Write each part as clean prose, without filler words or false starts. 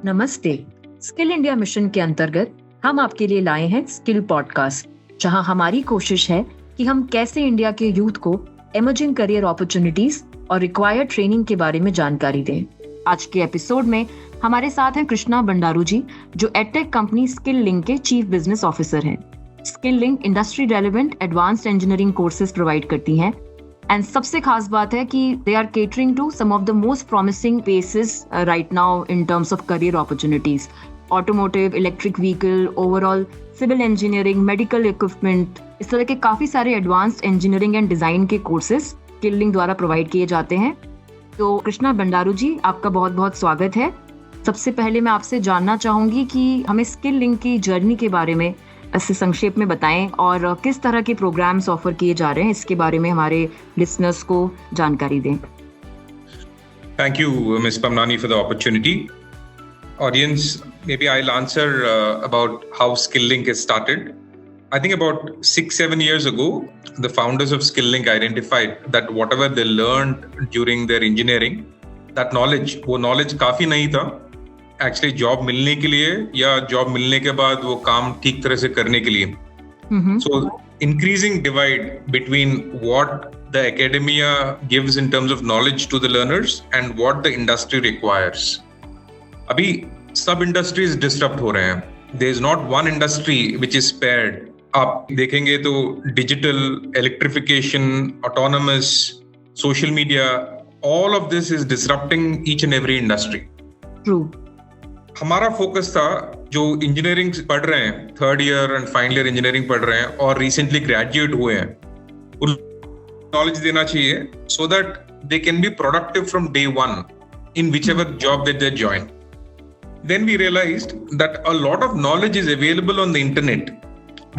नमस्ते। Skill India mission के अंतर्गत हम आपके लिए लाए हैं स्किल पॉडकास्ट, जहां हमारी कोशिश है कि हम कैसे इंडिया के यूथ को इमर्जिंग करियर अपॉर्चुनिटीज और रिक्वायर्ड ट्रेनिंग के बारे में जानकारी दें। आज के एपिसोड में हमारे साथ हैं कृष्णा बंडारू जी, जो एडटेक कंपनी स्किल लिंक के चीफ बिजनेस ऑफिसर हैं। Skill Lync industry relevant advanced engineering courses provide करती हैं एंड सबसे खास बात है कि they are catering to some of the most promising places right now in terms of career opportunities, automotive, electric vehicle, overall civil engineering, medical equipment, इस तरह के काफी सारे एडवांस्ड इंजीनियरिंग एंड डिजाइन के कोर्सेज स्किल लिंक द्वारा provide किए जाते हैं। तो कृष्णा बंडारू जी, आपका बहुत बहुत स्वागत है। सबसे पहले मैं आपसे जानना चाहूंगी कि हमें स्किल लिंक की जर्नी के बारे में ऐसे संक्षेप में बताएं और किस तरह के प्रोग्राम्स ऑफर किए जा रहे हैं, इसके बारे में हमारे लिसनर्स को जानकारी दें। Thank you, Ms. Pamnani, for the opportunity. Audience, maybe I'll answer about how SkillLink has started. I think about 6-7 years ago, the founders of SkillLink identified that whatever they learned during their engineering, that knowledge, वो knowledge काफी नहीं था actually job मिलने के लिए या job मिलने के बाद वो काम ठीक तरह से करने के लिए। So increasing divide between what the academia gives in terms of knowledge to the learners and what the industry requires. अभी सब इंडस्ट्रीज डिस्टर्ब हो रहे हैं। There is not one industry which is spared. आप देखेंगे तो digital, electrification, autonomous, social media, all of this is disrupting each and every industry. True. हमारा focus था जो इंजीनियरिंग पढ़ रहे हैं, third year and final year engineering पढ़ रहे हैं और रिसेंटली ग्रेजुएट हुए हैं, उनको नॉलेज देना चाहिए so that they can be productive from day one in whichever job that they join. Then we realized that a lot of knowledge is available on the internet,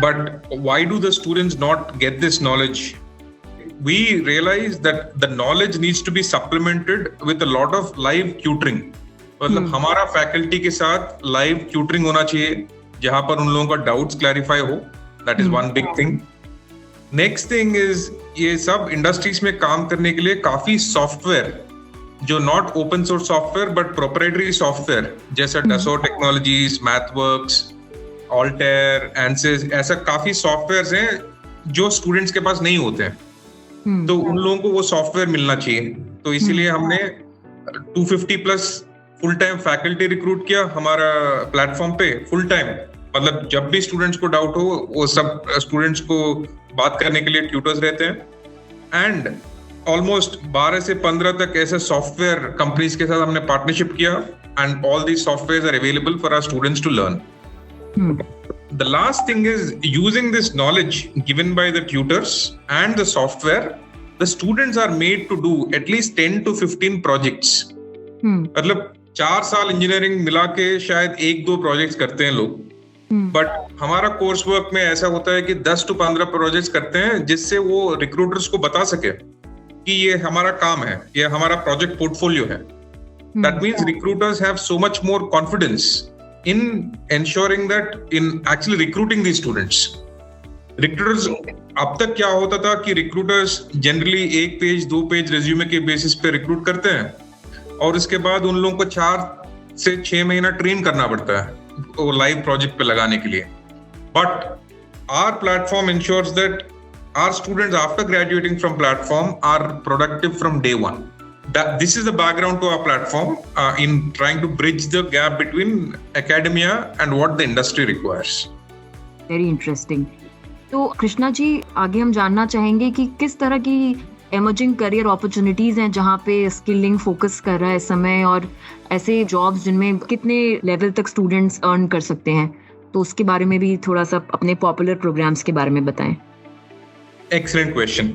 but why do the students not get this knowledge? We realized that the knowledge needs to be supplemented with a lot of live tutoring. मतलब हमारा faculty के साथ live tutoring होना चाहिए जहां पर उन लोगों का डाउट्स क्लैरिफाई हो। That is one big thing. Next thing is ये सब इंडस्ट्रीज में काम करने के लिए काफी सॉफ्टवेयर, जो not open source software but proprietary software, जैसा डसो टेक्नोलॉजीज, मैथवर्क्स, ऑल्टेयर, एंसिस, ऐसा काफी सॉफ्टवेयर्स हैं जो स्टूडेंट्स के पास नहीं होते हैं। तो उन लोगों को वो सॉफ्टवेयर मिलना चाहिए। तो इसीलिए हमने 250 plus full time faculty recruit किया हमारा प्लेटफॉर्म पे। फुल टाइम मतलब जब भी स्टूडेंट्स को डाउट हो, वो सब स्टूडेंट्स को बात करने के लिए ट्यूटर्स रहते हैं। एंड ऑलमोस्ट 12 से 15 तक ऐसे सॉफ्टवेयर कंपनीज के साथ हमने पार्टनरशिप किया and all these softwares are available for our students to learn. The last thing is using this knowledge given by the tutors and the software, the students are made to do at least 10 to 15 projects. मतलब 4 साल engineering मिला के शायद 1-2 projects करते हैं लोग, but हमारा course work में ऐसा होता है कि 10 to 15 प्रोजेक्ट्स करते हैं, जिससे वो रिक्रूटर्स को बता सके कि ये हमारा काम है, ये हमारा प्रोजेक्ट पोर्टफोलियो है। That means recruiters have so much more confidence in ensuring that in actually recruiting the students. Recruiters, अब तक क्या होता था कि recruiters generally 1 page 2 page resume के बेसिस पे रिक्रूट करते हैं और उसके बाद उन लोगों को 4 से 6 महीना ट्रेन करना पड़ता है वो लाइव प्रोजेक्ट पे लगाने के लिए। But our platform ensures that our students after graduating from platform are productive from day one. This is the background to our platform in trying to bridge the gap between academia and what the industry requires. Very interesting. तो कृष्णा जी, आगे हम जानना चाहेंगे कि किस तरह की emerging career opportunities हैं जहाँ पे स्किल लिंक फोकस कर रहा है इस समय, और ऐसे जॉब्स जिनमें कितने लेवल तक स्टूडेंट्स अर्न कर सकते हैं, तो उसके बारे में भी थोड़ा सा अपने पॉपुलर प्रोग्राम्स के बारे में बताएं। Excellent question.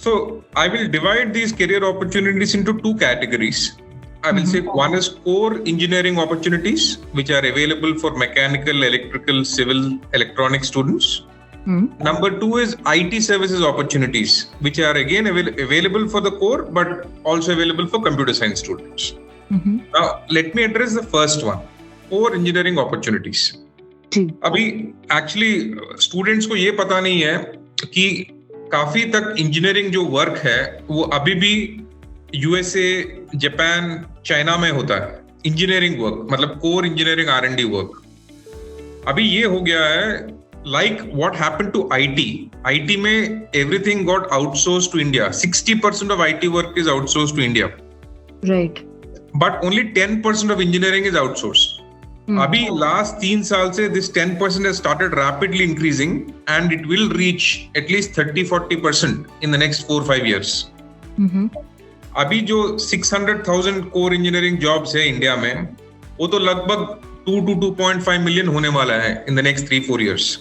So I will divide these career opportunities into 2 categories. I will say one is core engineering opportunities, which are available for mechanical, electrical, civil, electronic students. Number 2 is IT services opportunities, which are again available for the core, but also available for computer science students. Now, let me address the first one, core engineering opportunities. अभी actually students को ये पता नहीं है कि काफी तक engineering जो वर्क है वो अभी भी USA, जापान, चाइना में होता है। इंजीनियरिंग वर्क, मतलब कोर इंजीनियरिंग R&D वर्क। अभी ये हो गया है like what happened to IT में everything got outsourced to India. 60% of IT work is outsourced to India. Right. But only 10% of engineering is outsourced. अभी last 3 साल से this 10% has started rapidly increasing and it will reach at least 30-40% in the next 4-5 years. अभी जो 600,000 core engineering jobs है India में, वो तो लगभग 2 to 2.5 million होने वाला है in the next 3-4 years.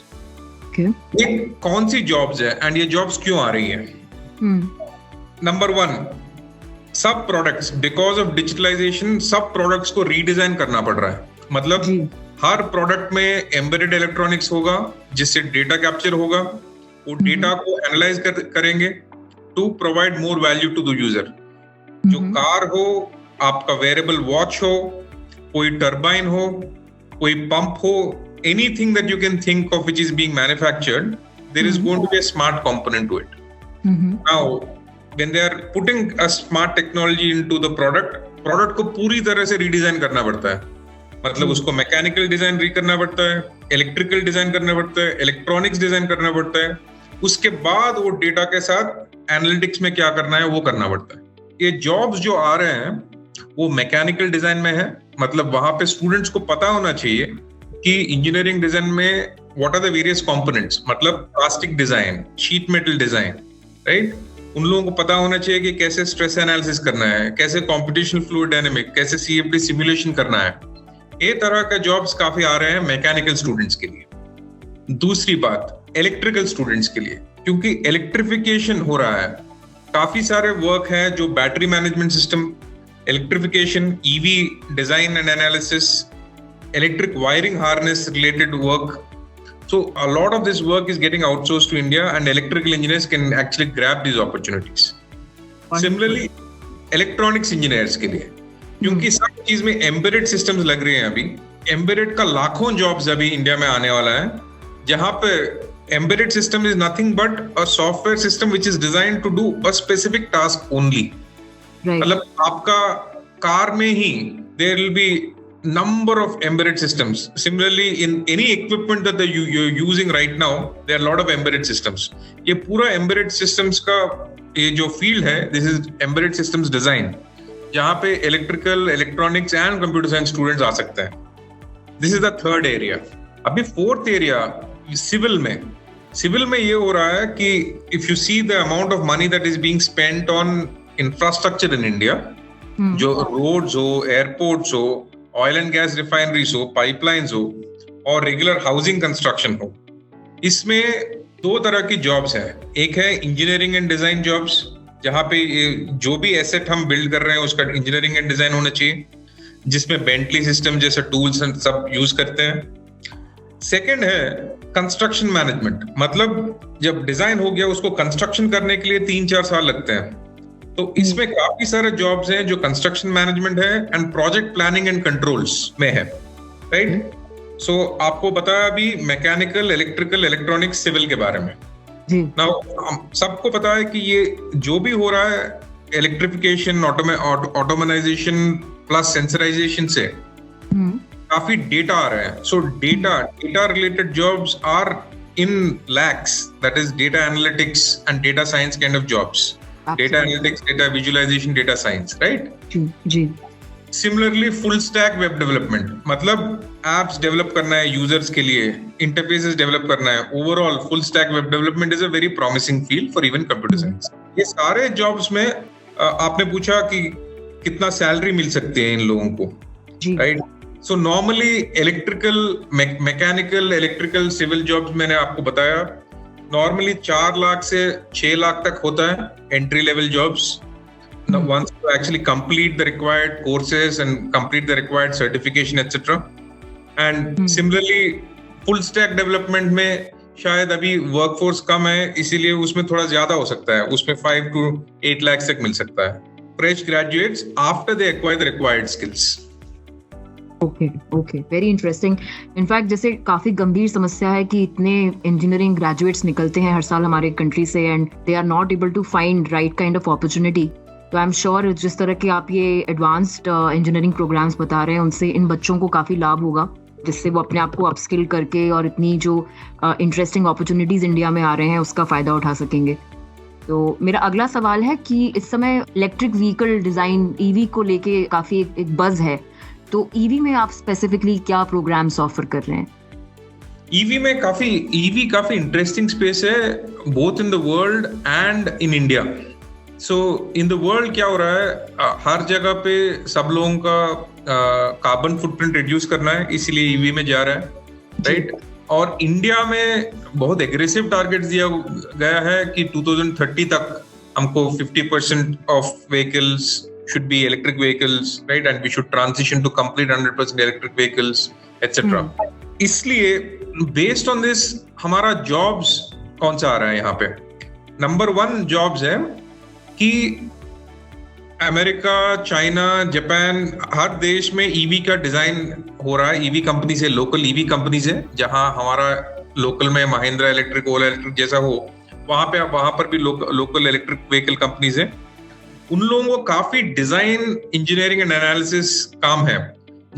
ये कौन सी जॉब्स है एंड ये जॉब्स क्यों आ रही है? नंबर 1, सब प्रोडक्ट्स, बिकॉज ऑफ डिजिटलाइजेशन सब प्रोडक्ट्स को रीडिजाइन करना पड़ रहा है। मतलब हर प्रोडक्ट में एम्बेडेड इलेक्ट्रॉनिक्स होगा जिससे डेटा कैप्चर होगा, वो डेटा को एनालाइज करेंगे to provide more value to the user. जो कार हो, आपका वेरेबल वॉच हो, कोई टर्बाइन हो, कोई पंप हो, anything that you can think of which is being manufactured, there is going to be a smart component to it. Now, when they are putting a smart technology into the product को पूरी तरह से redesign करना पड़ता है। मतलब उसको mechanical design करना पड़ता है, इलेक्ट्रिकल डिजाइन करना पड़ता है, इलेक्ट्रॉनिक्स डिजाइन करना पड़ता है, उसके बाद वो डेटा के साथ एनालिटिक्स में क्या करना है वो करना पड़ता है। ये जॉब्स जो आ रहे हैं वो मैकेनिकल डिजाइन में है, मतलब वहां पे स्टूडेंट्स को पता होना चाहिए कि इंजीनियरिंग डिजाइन में what are the various components, मतलब plastic design, sheet metal design, right? उन लोगों को पता होना चाहिए कि कैसे स्ट्रेस एनालिसिस करना है, कैसे कंप्यूटेशनल फ्लूइड डायनामिक, कैसे CFD सिमुलेशन करना है। ये तरह का जॉब्स काफी आ रहे हैं मैकेनिकल स्टूडेंट्स के लिए। दूसरी बात, इलेक्ट्रिकल स्टूडेंट्स के लिए, क्योंकि इलेक्ट्रिफिकेशन हो रहा है, काफी सारे वर्क है जो battery management system, electrification, EV design and analysis, electric wiring harness related work. So a lot of this work is getting outsourced to India and electrical engineers can actually grab these opportunities. Similarly, electronics engineers के लिए, क्योंकि सब चीज में embedded systems लग रहे हैं अभी, embedded का लाखों jobs अभी इंडिया में आने वाला है, जहां पे embedded system is nothing but a software system which is designed to do a specific task only. मतलब आपका कार में ही there will be number of embedded systems. Similarly, in any equipment that you're using right now, there are a lot of embedded systems. ये पूरा embedded systems का ये जो field है, this is embedded systems design, जहाँ पे electrical, electronics and computer science students आ सकते हैं. This is the third area. अभी fourth area, civil में ये हो रहा है कि if you see the amount of money that is being spent on infrastructure in India, जो roads हो, airports हो, ऑयल एंड गैस रिफाइनरीज हो, पाइपलाइंस हो और रेगुलर हाउसिंग कंस्ट्रक्शन हो, इसमें 2 तरह की जॉब्स हैं। एक है इंजीनियरिंग एंड डिजाइन जॉब्स, जहां पे जो भी एसेट हम बिल्ड कर रहे हैं उसका इंजीनियरिंग एंड डिजाइन होना चाहिए, जिसमें बेंटली सिस्टम जैसे टूल्स एंड सब यूज करते हैं। सेकेंड है कंस्ट्रक्शन मैनेजमेंट, मतलब जब डिजाइन हो गया उसको कंस्ट्रक्शन करने के लिए 3-4 साल लगते हैं, तो इसमें काफी सारे जॉब्स हैं जो कंस्ट्रक्शन मैनेजमेंट है and project planning and controls में है, राइट? सो आपको बताया अभी मैकेनिकल, इलेक्ट्रिकल, इलेक्ट्रॉनिक्स, सिविल के बारे में। नाउ सबको पता है कि ये जो भी हो रहा है इलेक्ट्रिफिकेशन, ऑटोमेनाइजेशन प्लस सेंसराइजेशन से काफी डेटा आ रहा है। So data related jobs are in lakhs, that is data analytics and data science kind of jobs. Data analytics, data visualization, data science, right? जी. Similarly, full stack web development, मतलब apps develop करना है users के लिए, interfaces develop करना है, overall full stack web development is a very promising field for even computer science. ये सारे jobs में आपने पूछा कि कितना salary मिल सकती है इन लोगों को, right? So normally electrical, mechanical, electrical, civil jobs मैंने आपको बताया, नॉर्मली 4 लाख से 6 लाख तक होता है entry level jobs, once you actually complete the required courses and complete the required certification etc. and similarly full stack development में शायद अभी वर्कफोर्स कम है, इसीलिए उसमें थोड़ा ज्यादा हो सकता है, उसमें 5 to 8 लाख तक मिल सकता है fresh graduates after they acquire the required skills. Okay, very interesting. In fact जैसे काफी गंभीर समस्या है कि इतने इंजीनियरिंग ग्रेजुएट्स निकलते हैं हर साल हमारे कंट्री से and they are not able to find right kind of opportunity. तो आई एम श्योर जिस तरह के आप ये एडवांस्ड इंजीनियरिंग प्रोग्राम्स बता रहे हैं उनसे इन बच्चों को काफ़ी लाभ होगा, जिससे वो अपने आप को अपस्किल करके और इतनी जो इंटरेस्टिंग अपॉर्चुनिटीज़ इंडिया में आ रहे हैं उसका फ़ायदा उठा सकेंगे। तो मेरा अगला सवाल है कि इस समय इलेक्ट्रिक व्हीकल डिज़ाइन ईवी को लेके काफ़ी एक बज़ है, तो ईवी में आप स्पेसिफिकली क्या प्रोग्राम्स ऑफर कर रहे हैं? ईवी काफी इंटरेस्टिंग स्पेस है, both in the world and in India. So in the world क्या हो रहा है, हर जगह पे सब लोगों का कार्बन फुटप्रिंट रिड्यूस करना है, इसीलिए ईवी में जा रहा है, राइट? और इंडिया में बहुत एग्रेसिव टारगेट्स दिया गया है कि 2030 तक हमको 50% of vehicles should be electric vehicles, right? And we should transition to complete 100% electric vehicles, etc. इसलिए based on this हमारा jobs कौन सा आ रहा है यहाँ पे? नंबर 1 jobs है कि अमेरिका, चाइना, जापान, हर देश में ईवी का डिजाइन हो रहा है। ईवी कंपनी से, लोकल ईवी कंपनी से, जहां हमारा लोकल में महिंद्रा इलेक्ट्रिक, ओला इलेक्ट्रिक जैसा हो, वहां पर भी लोकल इलेक्ट्रिक व्हीकल कंपनीज है। उन लोगों को काफी डिजाइन, इंजीनियरिंग एंड एनालिसिस काम है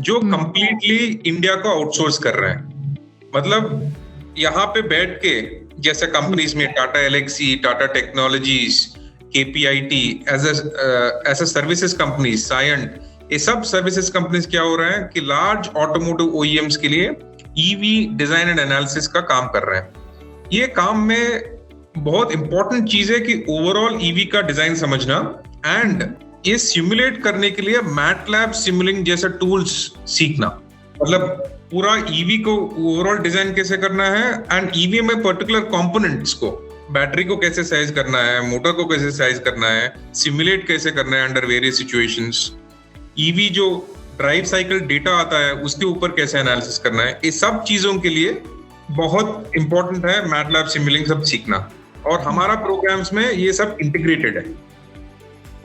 जो कंप्लीटली इंडिया को आउटसोर्स कर रहे हैं। मतलब यहाँ पे बैठ के, जैसे कंपनीज में Tata Elxsi, Tata technologies, KPIT, as a services companies, Cyient, ये सब सर्विसेज कंपनीज क्या हो रहे हैं कि लार्ज ऑटोमोटिव ओईएम्स के लिए ईवी डिजाइन एंड एनालिसिस का काम कर रहे हैं। ये काम में बहुत इंपॉर्टेंट चीज है कि ओवरऑल ईवी का डिजाइन समझना, एंड ये सिमुलेट करने के लिए मैटलैब सिमुलिंग जैसे टूल्स सीखना। मतलब पूरा ईवी को ओवरऑल डिजाइन कैसे करना है, एंड ईवी में पर्टिकुलर कंपोनेंट्स को, बैटरी को कैसे साइज करना है, मोटर को कैसे साइज करना है, सिमुलेट कैसे करना है अंडर वेरियस सिचुएशंस, ईवी जो ड्राइव साइकिल डेटा आता है उसके ऊपर कैसे एनालिसिस करना है। ये सब चीजों के लिए बहुत इंपॉर्टेंट है मैटलैब सिमुलिंग सब सीखना, और हमारा प्रोग्राम्स में ये सब इंटीग्रेटेड है।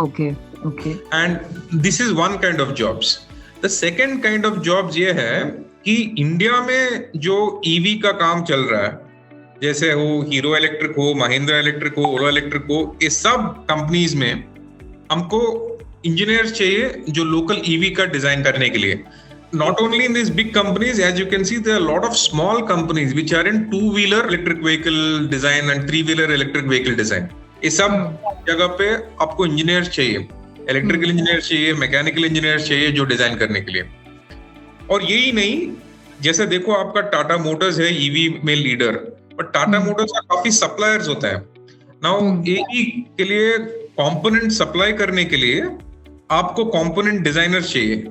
Okay. And this is one kind of jobs. The second kind of jobs ये है कि इंडिया में जो ईवी का काम चल रहा है, जैसे हो हीरो इलेक्ट्रिक हो, महिंद्रा इलेक्ट्रिक हो, ओला इलेक्ट्रिक हो, ये सब कंपनीज में हमको इंजीनियर्स चाहिए जो लोकल ईवी का डिजाइन करने के लिए। Not only in these big companies, as you can see, there are a lot of small companies which are in two-wheeler electric vehicle design and three-wheeler electric vehicle design. ये सब जगह पे आपको engineers चाहिए, electrical engineers चाहिए, mechanical engineers चाहिए जो design करने के लिए। और यही नहीं, जैसे देखो आपका टाटा मोटर्स है ईवी में लीडर, पर टाटा मोटर्स का काफी सप्लायर्स होता है। नाउ ईवी के लिए कंपोनेंट सप्लाई करने के लिए आपको कंपोनेंट डिजाइनर चाहिए।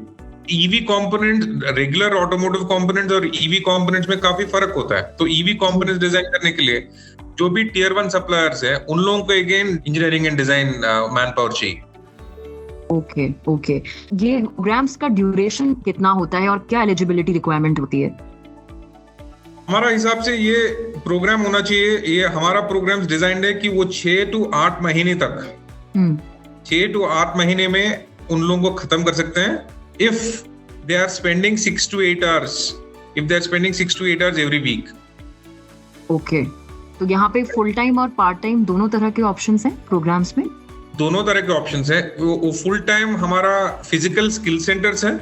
EV component, regular automotive components और ईवी कंपोनेंट्स में काफी फर्क होता है। तो ईवी कंपोनेंट्स डिजाइन करने के लिए जो भी टियर 1 सप्लायर्स हैं, उन लोगों को again engineering and design man power चाहिए। ओके। ये प्रोग्राम्स का ड्यूरेशन कितना होता है और क्या एलिजिबिलिटी रिक्वायरमेंट होती है? हमारा हिसाब से ये प्रोग्राम होना चाहिए, ये हमारा प्रोग्राम डिजाइंड है कि वो 6 to 8 महीने तक, 6 to 8 महीने में उन लोगों को खत्म कर सकते हैं if they are spending 6 to 8 hours, if they are spending 6 to 8 hours every week. Okay, तो यहाँ पे फुल टाइम और पार्ट टाइम दोनों तरह के ऑप्शंस हैं प्रोग्राम्स में? दोनों तरह के ऑप्शंस हैं। वो फुल टाइम हमारा फिजिकल स्किल सेंटर्स है,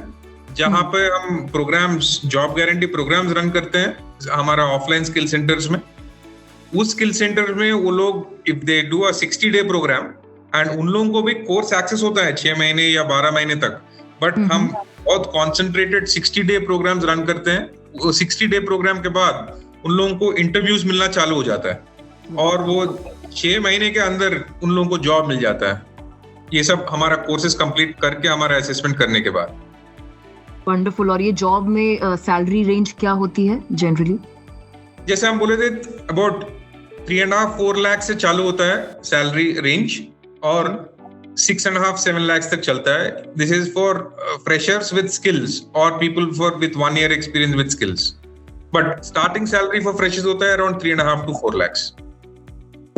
जहाँ पे हम programmes, job guarantee programmes run करते हैं हमारा ऑफलाइन स्किल सेंटर्स में। उस स्किल सेंटर में वो लोग if they do a 60 day programme, and उन लोगों को भी कोर्स एक्सेस होता है 6 महीने या 12 महीने तक, बट हम बहुत कॉन्सेंट्रेटेड 60 डे प्रोग्राम्स रन करते हैं। 60 डे प्रोग्राम के बाद उन लोगों को इंटरव्यूज मिलना चालू हो जाता है, और वो 6 महीने के अंदर उन लोगों को जॉब मिल जाता है। ये सब हमारा कोर्सेज कंप्लीट करके, हमारा असेसमेंट करने के बाद। वंडरफुल। और ये जॉब में सैलरी रेंज क्या होती है जनरली? जैसे हम बोले थे, अबाउट 3.5-4 लाख से चालू होता है सैलरी रेंज, और 6.5-7 lakhs तक चलता है। This is for freshers with skills और people for with 1 year experience with skills, but starting salary for freshers होता है अराउंड 3.5 to 4 lakhs।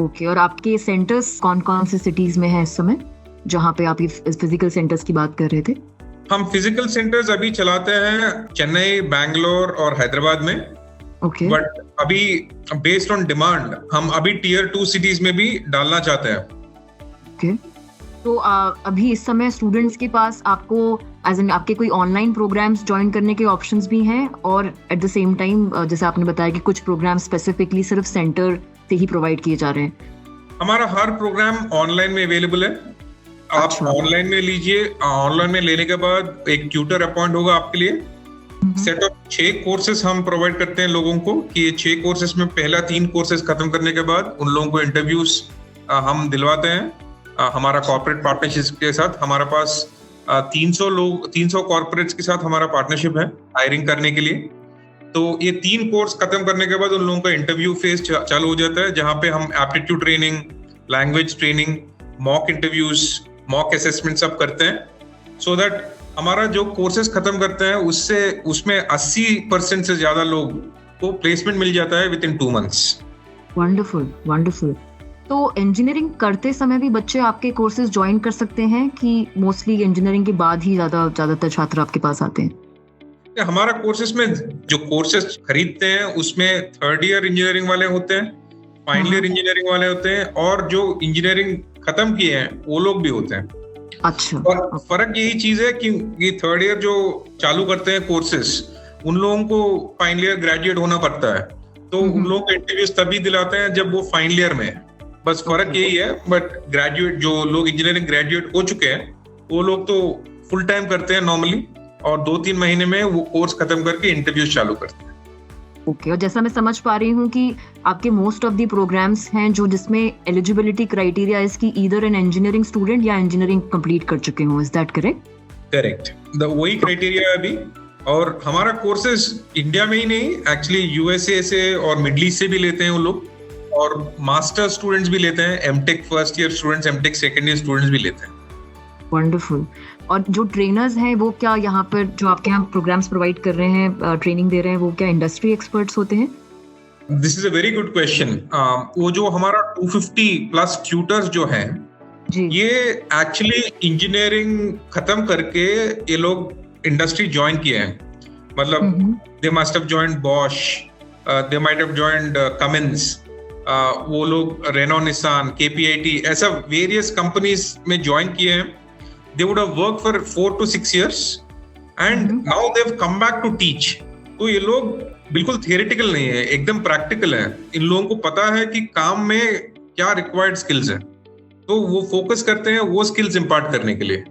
ओके। और आपके सेंटर्स कौन कौन से सिटीज में है इस समय, जहाँ पे आप ये फिजिकल सेंटर्स की बात कर रहे थे? हम फिजिकल सेंटर्स अभी चलाते हैं चेन्नई, बैंगलोर और हैदराबाद में। ओके। बट अभी बेस्ड ऑन डिमांड हम अभी टियर 2 सिटीज में भी डालना चाहते हैं। ओके। तो अभी इस समय स्टूडेंट्स के पास आपको एज एन आपके कोई ऑनलाइन प्रोग्राम्स ज्वाइन करने के ऑप्शंस भी हैं, और एट द सेम टाइम जैसे आपने बताया कि कुछ प्रोग्राम स्पेसिफिकली सिर्फ सेंटर से ही प्रोवाइड किए जा रहे हैं? हमारा हर प्रोग्राम ऑनलाइन में अवेलेबल है। आप ऑनलाइन में लीजिए, ऑनलाइन में लेने के बाद एक ट्यूटर अपॉइंट होगा आपके लिए। सेट ऑफ 6 कोर्सेज हम प्रोवाइड करते हैं लोगों को, कि ये 6 कोर्सेज में पहला 3 कोर्सेज खत्म करने के बाद उन लोगों को इंटरव्यूज हम दिलवाते हैं। हमारा कॉर्पोरेट पार्टनरशिप के साथ हमारे पास 300 कॉर्पोरेट्स के साथ हमारा पार्टनरशिप है हायरिंग करने के लिए। तो ये 3 कोर्स खत्म करने के बाद उन लोगों का इंटरव्यू फेज चालू हो जाता है, जहाँ पे हम aptitude training, language training, mock interviews, mock assessment सब करते हैं, सो दैट हमारा जो कोर्सेज खत्म करते हैं उसमें 80% से ज्यादा लोग को प्लेसमेंट मिल जाता है with in 2 months। Wonderful, wonderful. तो इंजीनियरिंग करते समय भी बच्चे आपके कोर्सेज ज्वाइन कर सकते हैं कि मोस्टली इंजीनियरिंग के बाद ही ज्यादातर छात्र आपके पास आते हैं? हमारा कोर्सेज में जो कोर्सेज खरीदते हैं उसमें 3rd ईयर इंजीनियरिंग वाले होते हैं, फाइनल ईयर इंजीनियरिंग वाले होते हैं, और जो इंजीनियरिंग खत्म किए हैं वो लोग भी होते हैं। अच्छा। और फर्क यही चीज है कि 3rd ईयर जो चालू करते हैं कोर्सेज, उन लोगों को फाइनल ईयर ग्रेजुएट होना पड़ता है, तो उन लोगों को इंटरव्यूज तभी दिलाते हैं जब वो फाइनल ईयर में है। बस फर्क यही है। बट ग्रेजुएट जो लोग इंजीनियरिंग ग्रेजुएट हो चुके हैं वो लोग तो फुल टाइम करते हैं नॉर्मली, और 2-3 महीने में वो कोर्स खत्म करके इंटरव्यूज चालू करते हैं। ओके। और जैसा मैं समझ पा रही हूँ कि आपके मोस्ट ऑफ द प्रोग्राम्स हैं जो जिसमें एलिजिबिलिटी क्राइटेरिया है कि ईदर एन इंजीनियरिंग स्टूडेंट या इंजीनियरिंग कंप्लीट कर चुके हो, इज दैट करेक्ट? करेक्ट, वही क्राइटेरिया है अभी। और हमारा कोर्सेज इंडिया में ही नहीं, एक्चुअली यूएसए से और मिडल ईस्ट से भी लेते हैं वो लोग, और मास्टर स्टूडेंट्स भी लेते हैं, MTech first year students, MTech second year students भी लेते हैं। वंडरफुल। और जो ट्रेनर्स हैं वो क्या यहाँ पर जो आपके यहाँ प्रोग्राम्स प्रोवाइड कर रहे हैं, ट्रेनिंग दे रहे हैं, वो क्या इंडस्ट्री एक्सपर्ट्स होते हैं? This is a very good question. वो जो हमारा 250+ ट्यूटर्स जो हैं, ये एक्चुअली इंजीनियरिंग खत्म करके ये लोग इंडस्ट्री ज्वाइन किए हैं। मतलब they must have joined Bosch, they might have joined Cummins, वो लोग रेनो, निसान, केपीआईटी, ऐसा वेरियस कंपनीज में ज्वाइन किए हैं। They would have work for 4 to 6 years and now they have come back to teach. तो ये लोग बिल्कुल थियरेटिकल नहीं है, एकदम प्रैक्टिकल है। इन लोगों को पता है कि काम में क्या रिक्वायर्ड स्किल्स है, तो वो फोकस करते हैं वो स्किल्स इम्पार्ट करने के लिए।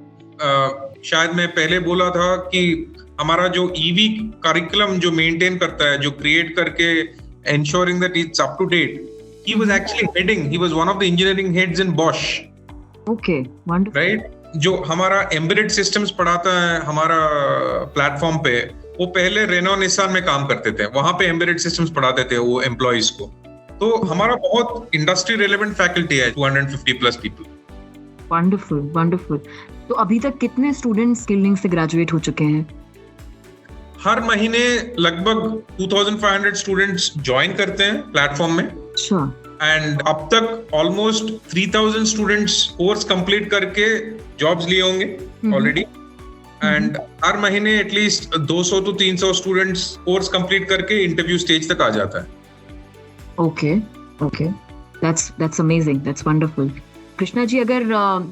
शायद मैं पहले बोला था कि हमारा जो ईवी करिकुलम जो मेंटेन करता है, जो क्रिएट करके ensuring that it's up to date, he was actually heading, he was one of the engineering heads in Bosch. Okay, wonderful. Right? जो हमारा embedded systems पढ़ाता है हमारा प्लेटफॉर्म पे, वो पहले रेनो, निसान में काम करते थे, वहां पे embedded systems पढ़ाते थे वो एम्प्लॉइज को। तो हमारा बहुत इंडस्ट्री रेलेवेंट फैकल्टी है, 250+ people. Wonderful, wonderful. तो अभी तक कितने स्टूडेंट्स स्किलिंग से ग्रेजुएट हो चुके हैं? हर महीने लगभग 2500 स्टूडेंट्स ज्वाइन करते हैं प्लेटफॉर्म में। अच्छा। एंड अब तक ऑलमोस्ट 3000 स्टूडेंट्स कोर्स कंप्लीट करके जॉब्स लिए होंगे ऑलरेडी। एंड हर महीने at least 200 to 300 students course complete करके इंटरव्यू स्टेज तक आ जाता है। Okay, okay, that's amazing, that's wonderful. Krishna ji, अगर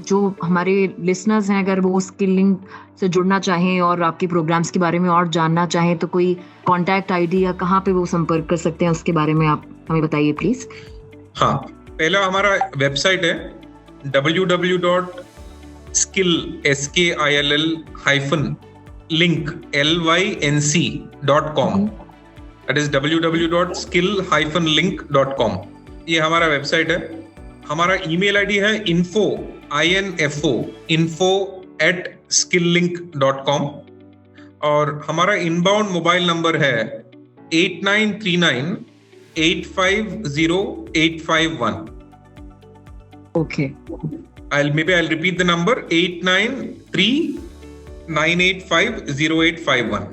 जो हमारे लिसनर्स हैं, अगर वो स्किलिंग से जुड़ना चाहें और आपके प्रोग्राम्स के बारे में और जानना चाहें, तो कोई कॉन्टैक्ट आईडी या कहाँ पे वो संपर्क कर सकते हैं, उसके बारे में आप हमें बताइए प्लीज। हाँ, पहला हमारा वेबसाइट है www.skill-link.com। That is www.skill-link.com। ये हमारा वेबसाइट है। हमारा ईमेल आईडी है info@skilllink.com, और हमारा इनबाउंड मोबाइल नंबर है 8939850851। Okay, I'll repeat the number, 8939850851।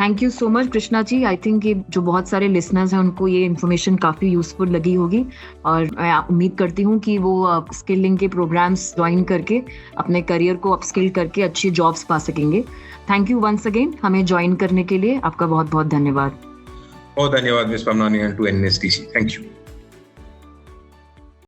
Thank you so much Krishna ji. I think ये जो बहुत सारे लिसनर्स हैं उनको ये इन्फॉर्मेशन काफ़ी यूजफुल लगी होगी, और मैं उम्मीद करती हूँ कि वो स्किलिंग के प्रोग्राम्स ज्वाइन करके अपने करियर को अपस्किल करके अच्छी जॉब्स पा सकेंगे। थैंक यू वंस अगेन हमें ज्वाइन करने के लिए। आपका बहुत बहुत धन्यवाद। बहुत धन्यवाद miss Pamnani and to NSTC। Thank you.